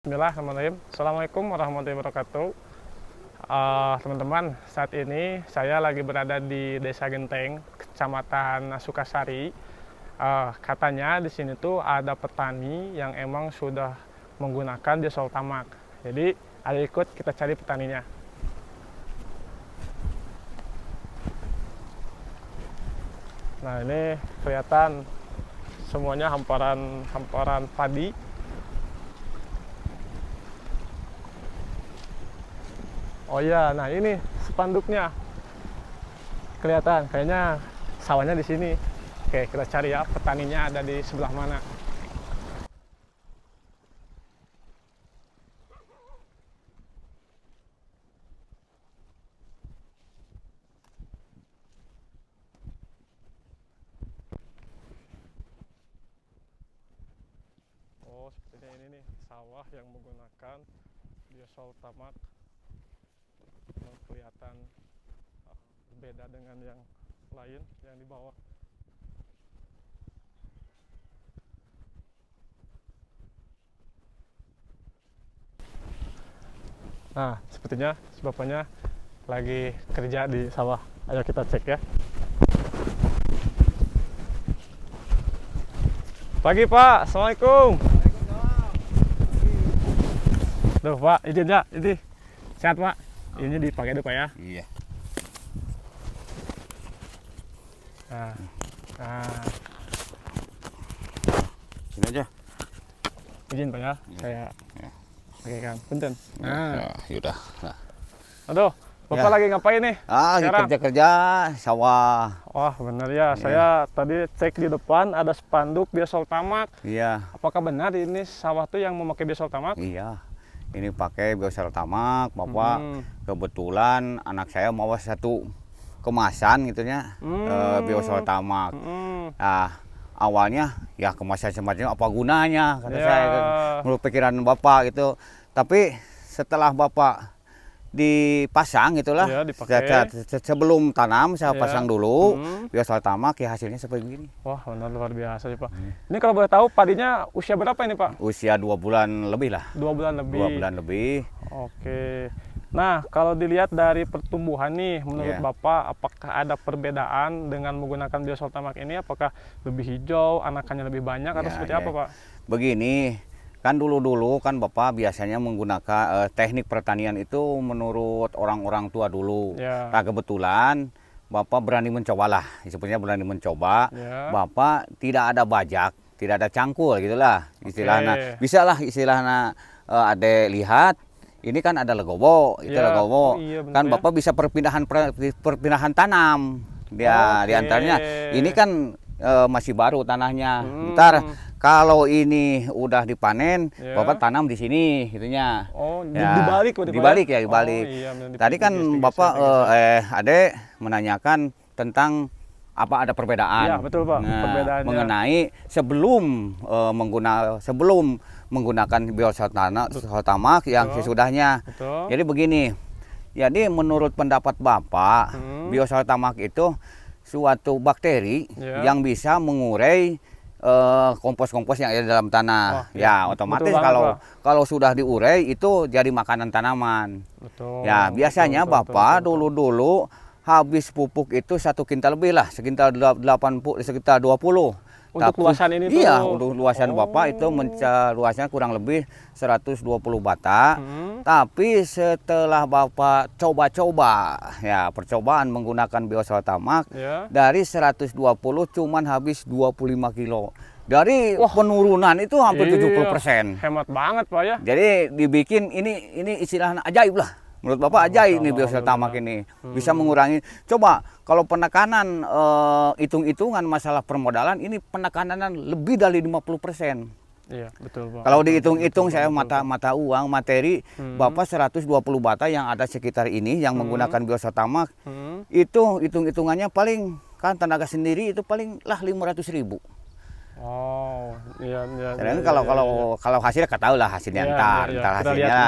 Bismillahirrahmanirrahim. Assalamualaikum warahmatullahi wabarakatuh. Teman-teman, saat ini saya lagi berada di Desa Genteng, Kecamatan Sukasari. Katanya di sini tuh ada petani yang emang sudah menggunakan Biosoltamak. Jadi, ayo ikut kita cari petaninya. Nah, ini kelihatan semuanya hamparan padi. Oh iya, nah ini spanduknya kelihatan. Kayaknya sawahnya di sini. Oke, kita cari ya petaninya ada di sebelah mana. Oh, sepertinya ini nih sawah yang menggunakan Biosoltamak. Kelihatan berbeda dengan yang lain yang di bawah. Nah, sepertinya bapaknya lagi kerja di sawah. Ayo kita cek ya. Pagi Pak, Assalamualaikum. Tuh Pak, izin ya, ini sehat Pak. Ini dipakai dulu Pak ya. Iya. Nah, Sini aja. izin Pak ya, saya pakai kan, punten. Nah, yaudah. Nah. Aduh, Bapak lagi ngapain nih? Sekarang? Kerja-kerja sawah. Wah, benar ya. Saya tadi cek di depan ada spanduk Biosoltamak. Iya. Apakah benar ini sawah tuh yang memakai Biosoltamak? Iya. Ini pakai Biosoltamak, Bapak. Kebetulan anak saya mau satu kemasan gitunya Biosoltamak. Nah, awalnya ya kemasan semacam apa gunanya kata saya menurut pikiran Bapak gitu. Tapi setelah Bapak dipasang gitulah, ya, sebelum tanam saya pasang dulu Biosoltamak, ya hasilnya seperti begini. Wah, benar luar biasa sih Pak. Ini kalau boleh tahu padinya usia berapa ini Pak? Usia 2 bulan lebih lah. 2 bulan lebih. 2 bulan lebih. Oke. Nah, kalau dilihat dari pertumbuhan nih, menurut Bapak, apakah ada perbedaan dengan menggunakan Biosoltamak ini? Apakah lebih hijau, anakannya lebih banyak, atau seperti apa Pak? Begini, kan dulu-dulu kan Bapak biasanya menggunakan teknik pertanian itu menurut orang-orang tua dulu. Nah, kebetulan Bapak berani mencoba lah, sebenarnya berani mencoba. Bapak tidak ada bajak, tidak ada cangkul gitulah istilahnya. Bisa lah istilahnya ada lihat. Ini kan ada legowo, itu legowo. Kan Bapak bisa perpindahan tanam. Dia diantaranya. Ini kan masih baru tanahnya. Ntar kalau ini udah dipanen, Bapak tanam di sini, gitunya. Oh, dibalik ya? Dibalik. Tadi kan Bapak Ade menanyakan tentang apa ada perbedaan. Iya, betul Pak. Perbedaannya mengenai sebelum menggunakan Biosoltamak yang sesudahnya. Jadi begini. Jadi menurut pendapat Bapak, Biosoltamak itu suatu bakteri yang bisa mengurai kompos-kompos yang ada dalam tanah. Otomatis kalau sudah diurai itu jadi makanan tanaman. Ya, biasanya Bapak dulu-dulu habis pupuk itu 1 kintal lebih lah, sekitar 20. Untuk luasan ini tuh? Iya, untuk luasan Bapak itu luasnya kurang lebih 120 bata. Tapi setelah Bapak coba-coba, ya percobaan menggunakan Biosoltamak, dari 120 cuman habis 25 kilo. Dari penurunan itu hampir 70%. Hemat banget Pak ya. Jadi dibikin ini istilahnya ajaib lah. Menurut Bapak ajaib nih Biosoltamak ini. Bisa mengurangi. Coba kalau penekanan hitung-hitungan masalah permodalan, ini penekanan lebih dari 50%. Iya, betul Pak. Kalau dihitung-hitung saya mata uang materi Bapak 120 bata yang ada sekitar ini yang menggunakan Biosoltamak, itu hitung-hitungannya paling kan tenaga sendiri itu paling lah 500.000. Oh, iya. Kalau hasilnya tahu lah hasilnya ntar hasilnya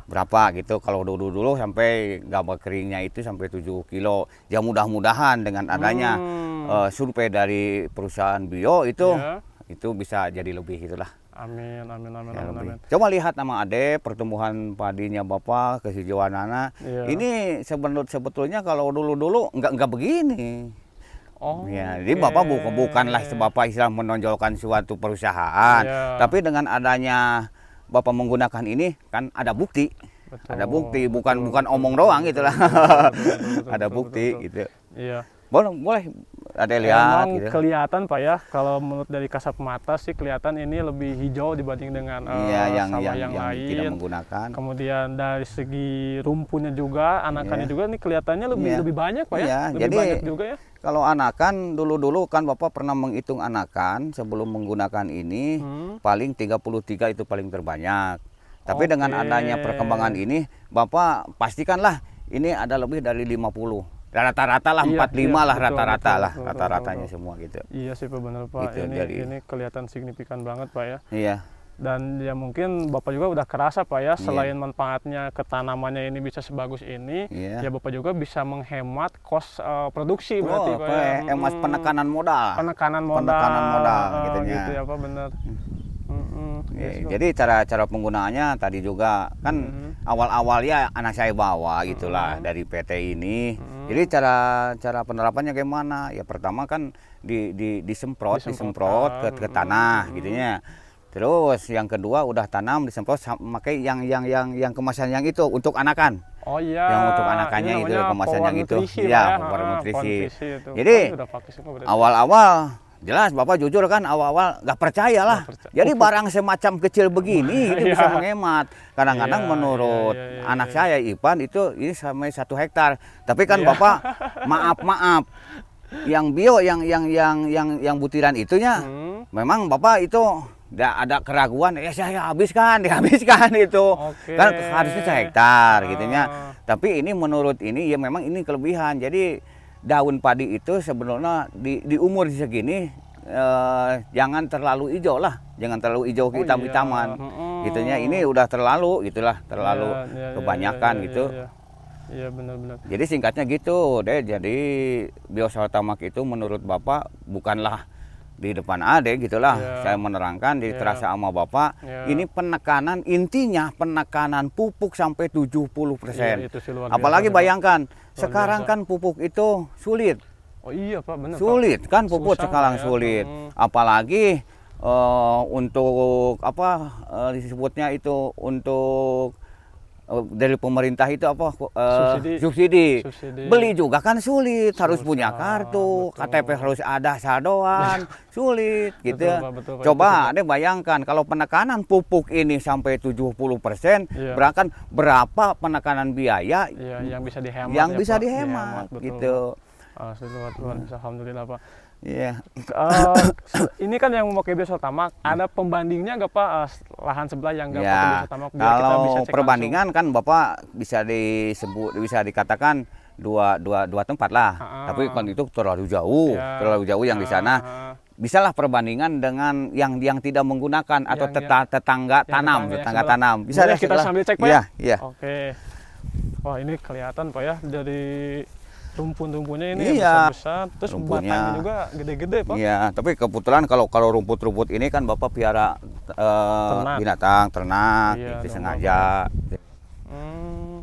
berapa gitu. Kalau dulu sampai gabah keringnya itu sampai 7 kilo. Ya mudah-mudahan dengan adanya survei dari perusahaan bio itu bisa jadi lebih gitulah. Amin, amin, amin, Ya, amin, amin. coba lihat nama Ade, pertumbuhan padinya Bapak, kehijauan anak. Iya. Ini sebetulnya kalau dulu-dulu nggak begini. Oh, Ya, jadi Bapak bukanlah Bapak istilah menonjolkan suatu perusahaan, iya. tapi dengan adanya Bapak menggunakan ini kan ada bukti. Betul, Ada bukti, betul, bukan betul, omong betul, doang betul, gitulah. betul, Ada betul, bukti betul. gitu. Iya. Boleh ada lihat Emang gitu. kelihatan Pak ya, kalau menurut dari kasat mata sih kelihatan ini lebih hijau dibanding dengan Iya, sawah yang lain. tidak menggunakan. Kemudian dari segi rumpunya juga, anakannya Iya. juga nih kelihatannya lebih banyak Pak ya. Iya, Lebih jadi banyak juga ya. kalau anakan dulu kan Bapak pernah menghitung anakan sebelum menggunakan ini paling 33 itu paling terbanyak. Tapi dengan adanya perkembangan ini Bapak pastikanlah ini ada lebih dari 50. Rata-rata lah 45 lah rata-rata lah, rata-ratanya semua gitu. Iya sih Pak, benar Pak. Gitu, Ini kelihatan signifikan banget Pak ya. Iya. Dan ya mungkin Bapak juga udah kerasa Pak ya, selain manfaatnya ke tanamannya ini bisa sebagus ini, ya Bapak juga bisa menghemat kos produksi berarti Pak ya. Hemat penekanan modal. Penekanan modal gitu ya Pak, benar. Jadi cara penggunaannya tadi juga kan awal-awal ya anak saya bawa gitulah dari PT ini. Jadi cara penerapannya gimana? Ya pertama kan disemprot ke tanah gitunya. Terus yang kedua udah tanam disemprot pakai yang kemasan yang itu untuk anakan. Oh iya. Yang untuk anakannya itu kemasan yang itu. Iya, power nutrisi. Jadi awal-awal jelas Bapak jujur kan awal-awal nggak percaya lah. Jadi barang semacam kecil begini itu bisa menghemat. Kadang-kadang menurut anak saya Ipan itu ini sampai 1 hektar. Tapi kan Bapak maaf yang bio yang butiran itunya memang Bapak itu ada keraguan ya saya dihabiskan itu. Kan harusnya 1 hektar gitunya. Tapi ini menurut ini ya memang ini kelebihan. Jadi daun padi itu sebenarnya di umur segini jangan terlalu hijau lah, jangan terlalu hijau hitam-hitaman. Gitunya ini udah terlalu kebanyakan gitu. Iya benar-benar. Jadi singkatnya gitu deh. Jadi Biosaltamak itu menurut Bapak bukanlah di depan Ade gitulah. Saya menerangkan terasa sama Bapak. Ini penekanan intinya penekanan pupuk sampai 70%. Apalagi bayangkan sekarang kan pupuk itu sulit. Oh iya Pak, benar. Sulit kan pupuk sekarang sulit. Apalagi untuk apa disebutnya itu untuk dari pemerintah itu apa subsidi. Beli juga kan sulit, harus punya kartu, KTP harus ada saldoan, sulit gitu. Coba Ade bayangkan kalau penekanan pupuk ini sampai 70%, berapa penekanan biaya yang bisa dihemat, gitu. Alhamdulillah Pak. Iya. Ini kan yang memakai Biosaltamak, ada pembandingnya nggak Pak lahan sebelah yang nggak pakai Biosaltamak? Kalau perbandingan kan Bapak bisa dikatakan dua tempat lah. Tapi kan itu terlalu jauh yang di sana. Bisalah perbandingan dengan yang tidak menggunakan atau tetangga tanam. Bisa deh kita sambil cek Pak. Iya. Oke. Wah ini kelihatan Pak ya dari rumput-rumputnya ini besar-besar, terus batangnya juga gede-gede Pak. Iya, tapi kebetulan kalau rumput-rumput ini kan Bapak piara binatang, ternak, itu sengaja.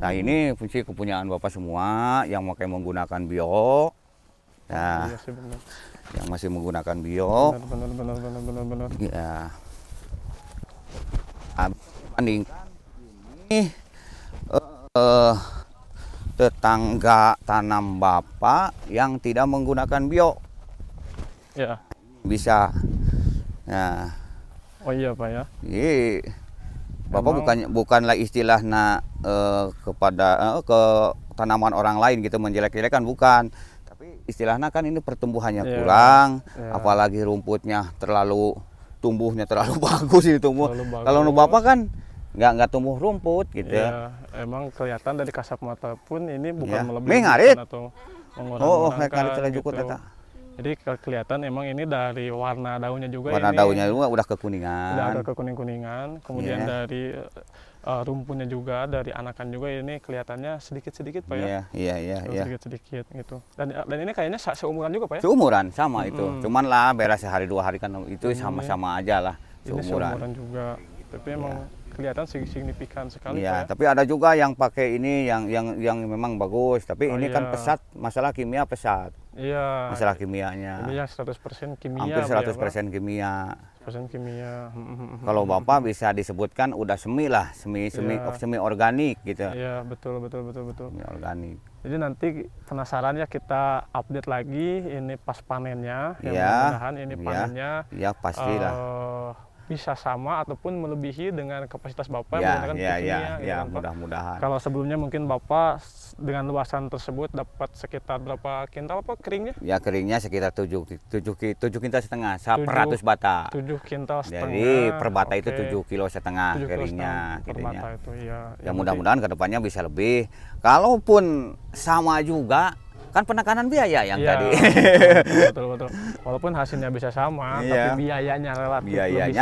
Nah ini fungsi kepunyaan Bapak semua yang menggunakan bio. Nah, yang masih menggunakan bio. Benar. Iya. Bandingkan ini tetangga tanam Bapak yang tidak menggunakan bio. Ya. Bisa. Nah. Oh iya Pak ya. Iya. Bapak bukanlah istilahnya kepada ke tanaman orang lain gitu menjelek-jelekan, bukan. Tapi istilahnya kan ini pertumbuhannya kurang, apalagi rumputnya tumbuhnya terlalu bagus ini tumbuh. Kalau Bapak kan nggak tumbuh rumput gitu. Ya, emang kelihatan dari kasat mata pun ini bukan melebihi atau mengurang-urangkan gitu. Jadi kelihatan emang ini dari warna daunnya juga. Warna daunnya juga udah kekuningan. Udah agak kekuning-kuningan. Kemudian dari rumputnya juga, dari anakan juga ini kelihatannya sedikit-sedikit Pak ya. Iya. Sedikit-sedikit gitu. Dan ini kayaknya seumuran juga Pak ya? Seumuran sama itu. Cuman lah beres sehari 2 hari kan itu sama-sama aja lah. Ini seumuran juga. Tapi emang kelihatan signifikan sekali. Iya, tapi ada juga yang pakai ini yang memang bagus. Tapi ini kan pesat, masalah kimia pesat. Iya. Masalah kimianya. Ini yang 100% kimia. Hampir 100% kimia. 100% kimia. Kalau Bapak bisa disebutkan udah semi lah, semi organik gitu. Iya, betul. Semi organik. Jadi nanti penasaran ya, kita update lagi ini pas panennya. Yang Iya. mudah-mudahan ini panennya. Iya, pastilah. Bisa sama ataupun melebihi dengan kapasitas Bapak Ya, menggunakan ya, mudah-mudahan. Kalau sebelumnya mungkin Bapak dengan luasan tersebut dapat sekitar berapa kintal Pak keringnya? Ya, keringnya sekitar 7 kintal setengah, 100 bata. 7 kintal setengah. Jadi per bata itu 7,5 kilo keringnya. Per bata itu, ya mudah-mudahan kedepannya bisa lebih. Kalaupun sama juga, kan penekanan biaya yang tadi. Betul. Walaupun hasilnya bisa sama, tapi biayanya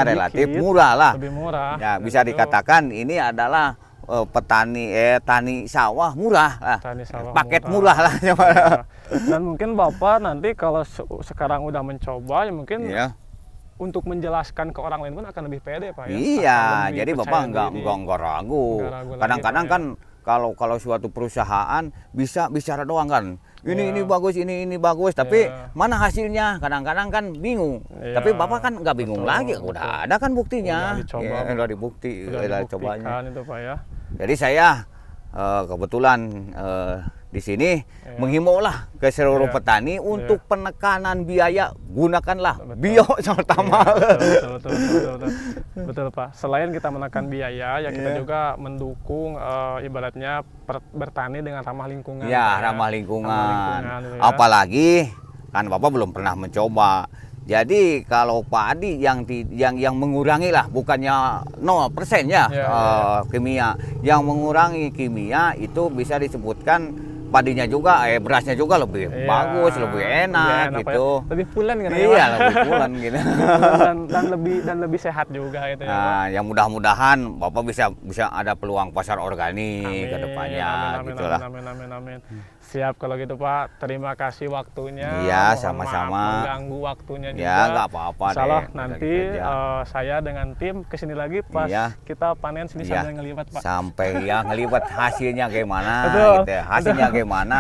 relatif murah lah. Lebih murah. Ya, bisa dikatakan ini adalah tani sawah murah lah. Paket murah lah. Dan mungkin Bapak nanti kalau sekarang udah mencoba, ya mungkin untuk menjelaskan ke orang lain pun akan lebih pede Pak ya. Iya, jadi Bapak enggak ragu. Kadang-kadang kan kalau suatu perusahaan bisa bicara doang kan. Ini bagus, ini bagus, tapi mana hasilnya? Kadang-kadang kan bingung. Tapi Bapak kan nggak bingung lagi, udah ada kan buktinya. Udah dibukti, udah cobanya. Itu Pak ya. Jadi saya kebetulan di sini menghimbau lah ke seluruh petani untuk penekanan biaya, gunakanlah bio terutama. Betul Pak. Selain kita menekan biaya, ya kita juga mendukung ibaratnya bertani dengan ramah lingkungan. Ya, ramah lingkungan. Apalagi kan Bapak belum pernah mencoba. Jadi kalau padi yang mengurangi lah, bukannya 0% ya kimia, yang mengurangi kimia itu bisa disebutkan padinya juga, berasnya juga lebih bagus, lebih enak gitu. Ya? Lebih pulen kan? Iya, lebih pulen gitu. dan lebih sehat juga itu ya. Nah, yang mudah-mudahan Bapak bisa ada peluang pasar organik ke depannya gitulah. Amin. Siap kalau gitu Pak. Terima kasih waktunya. Iya, sama-sama. Mengganggu waktunya juga. Ya, nggak apa-apa deh. Salah nanti saya dengan tim kesini lagi pas kita panen sini sambil ngeliwat Pak. Sampai ngeliwat hasilnya gimana gitu. Hasilnya gimana,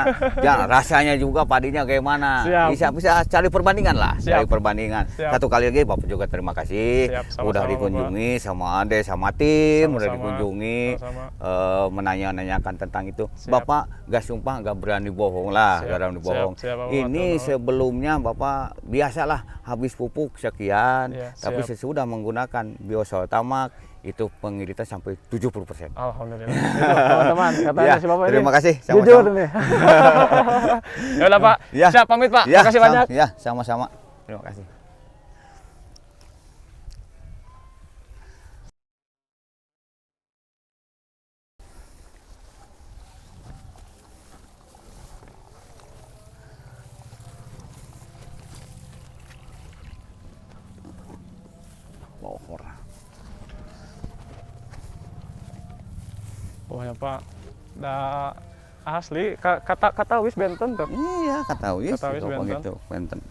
rasanya juga padinya gimana. Bisa cari perbandingan lah. Cari perbandingan. Satu kali lagi Bapak juga terima kasih. Udah dikunjungi sama Ade, sama tim. Udah dikunjungi, menanya-nanyakan tentang itu. Bapak gak sumpah, gak berani bohong lah, ini sebelumnya Bapak biasalah habis pupuk sekian, tapi sesudah menggunakan Biosoltamak itu pengiritan sampai 70%. Alhamdulillah. Teman-teman, katanya si Bapak ini. Terima kasih. Jujur nih. Ya udah Pak. Siap pamit Pak. Terima kasih banyak. Ya, sama-sama. Terima kasih. Wah ya Pak, asli kata wis benten tuh. Iya, kata wis benten. Benten.